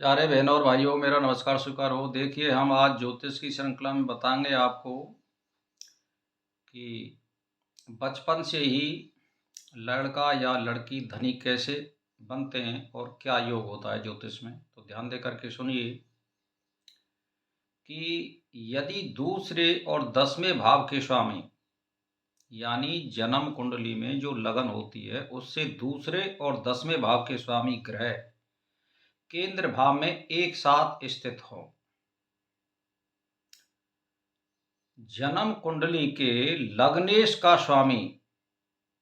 प्यारे बहनों और भाइयों, मेरा नमस्कार स्वीकार हो। देखिए, हम आज ज्योतिष की श्रृंखला में बताएंगे आपको कि बचपन से ही लड़का या लड़की धनी कैसे बनते हैं और क्या योग होता है ज्योतिष में। तो ध्यान दे करके सुनिए कि यदि दूसरे और 10वें भाव के स्वामी यानी जन्म कुंडली में जो लगन होती है उससे दूसरे और 10वें भाव के स्वामी ग्रह केंद्र भाव में एक साथ स्थित हों, जन्म कुंडली के लग्नेश का स्वामी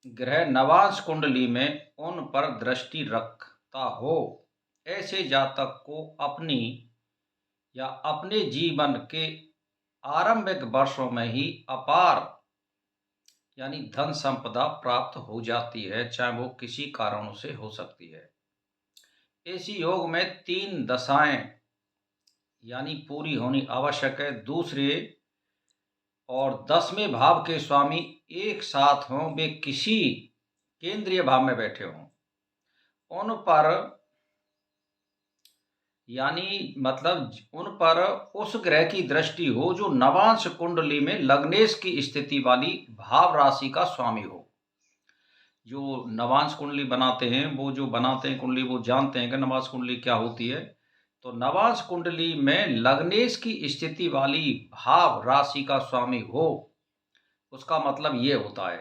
ग्रह नवांश कुंडली में उन पर दृष्टि रखता हो, ऐसे जातक को अपनी या अपने जीवन के आरंभिक वर्षों में ही अपार यानी धन संपदा प्राप्त हो जाती है, चाहे वो किसी कारणों से हो सकती है। इस योग में 3 दशाएं यानी पूरी होनी आवश्यक है। दूसरे और 10वें भाव के स्वामी एक साथ हों, वे किसी केंद्रीय भाव में बैठे हों, उन पर यानी मतलब उन पर उस ग्रह की दृष्टि हो जो नवांश कुंडली में लग्नेश की स्थिति वाली भाव राशि का स्वामी हो। जो नवांश कुंडली बनाते हैं, वो जो बनाते हैं कुंडली, वो जानते हैं कि नवांश कुंडली क्या होती है। तो नवांश कुंडली में लग्नेश की स्थिति वाली भाव राशि का स्वामी हो, उसका मतलब ये होता है।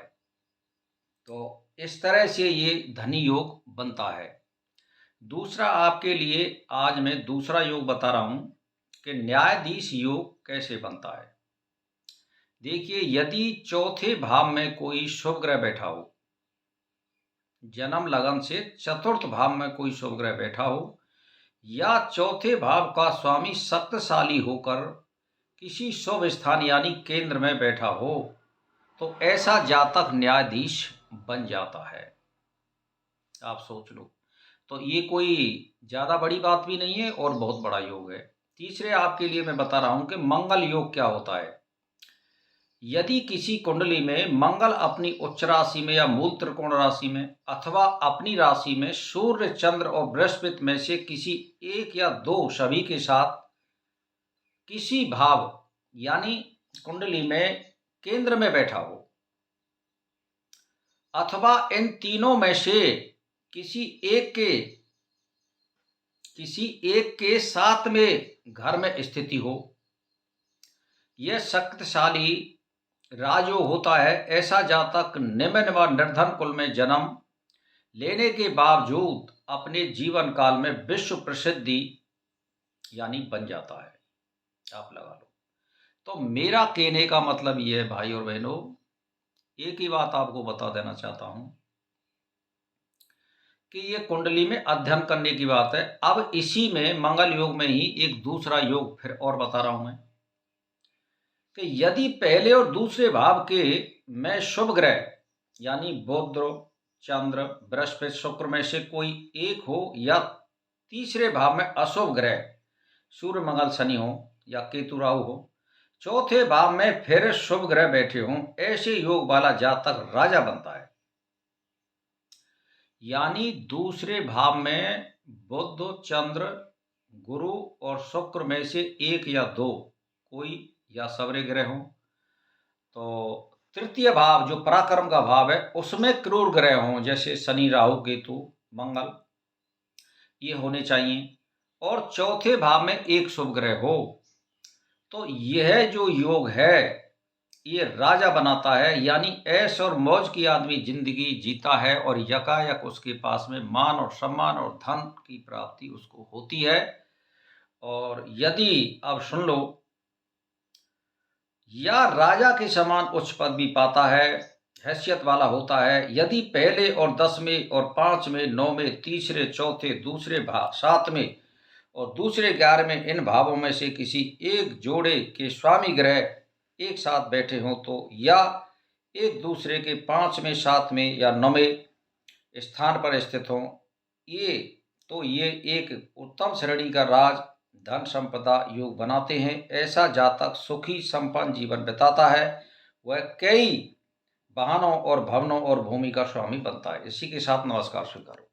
तो इस तरह से ये धनी योग बनता है। दूसरा आपके लिए आज मैं दूसरा योग बता रहा हूं कि न्यायाधीश योग कैसे बनता है। देखिए, यदि चौथे भाव में कोई शुभ ग्रह बैठा हो, जन्म लगन से चतुर्थ भाव में कोई शुभ ग्रह बैठा हो, या चौथे भाव का स्वामी शक्तिशाली होकर किसी शुभ स्थान यानी केंद्र में बैठा हो, तो ऐसा जातक न्यायाधीश बन जाता है। आप सोच लो, तो ये कोई ज़्यादा बड़ी बात भी नहीं है और बहुत बड़ा योग है। तीसरे आपके लिए मैं बता रहा हूं कि मंगल योग क्या होता है। यदि किसी कुंडली में मंगल अपनी उच्च राशि में या मूल त्रिकोण राशि में अथवा अपनी राशि में सूर्य, चंद्र और बृहस्पति में से किसी एक या दो सभी के साथ किसी भाव यानी कुंडली में केंद्र में बैठा हो, अथवा इन तीनों में से किसी एक के साथ में घर में स्थिति हो, यह शक्तिशाली राजयोग होता है। ऐसा जातक निम्न व निर्धन कुल में जन्म लेने के बावजूद अपने जीवन काल में विश्व प्रसिद्धि यानी बन जाता है। आप लगा लो। तो मेरा कहने का मतलब यह है भाई और बहनों, एक ही बात आपको बता देना चाहता हूं कि ये कुंडली में अध्ययन करने की बात है। अब इसी में मंगल योग में ही एक दूसरा योग फिर और बता रहा हूं मैं कि यदि पहले और दूसरे भाव के में शुभ ग्रह यानी बुध, चंद्र, बृहस्पति, शुक्र में से कोई एक हो, या तीसरे भाव में अशुभ ग्रह सूर्य, मंगल, शनि हो या केतु, राहु हो, चौथे भाव में फिर शुभ ग्रह बैठे हों, ऐसे योग वाला जातक राजा बनता है। यानी दूसरे भाव में बुध, चंद्र, गुरु और शुक्र में से एक या दो कोई या सवरे ग्रह हो, तो तृतीय भाव जो पराक्रम का भाव है उसमें क्रूर ग्रह हों, जैसे शनि, राहु, केतु, मंगल, ये होने चाहिए, और चौथे भाव में एक शुभ ग्रह हो। तो यह जो योग है ये राजा बनाता है, यानी ऐश और मौज की आदमी जिंदगी जीता है और यकायक उसके पास में मान और सम्मान और धन की प्राप्ति उसको होती है। और यदि अब सुन लो, या राजा के समान उच्च पद भी पाता है, हैसियत वाला होता है, यदि पहले और 10वें और 5वें, 9वें, तीसरे, चौथे, दूसरे भाव, 7वें और दूसरे 11वें इन भावों में से किसी एक जोड़े के स्वामी ग्रह एक साथ बैठे हों, तो या एक दूसरे के 5वें, 7वें या 9वें स्थान पर स्थित हों, ये एक उत्तम श्रेणी का राज धन संपदा योग बनाते हैं। ऐसा जातक सुखी संपन्न जीवन बिताता है, वह कई वाहनों और भवनों और भूमि का स्वामी बनता है। इसी के साथ नमस्कार स्वीकार।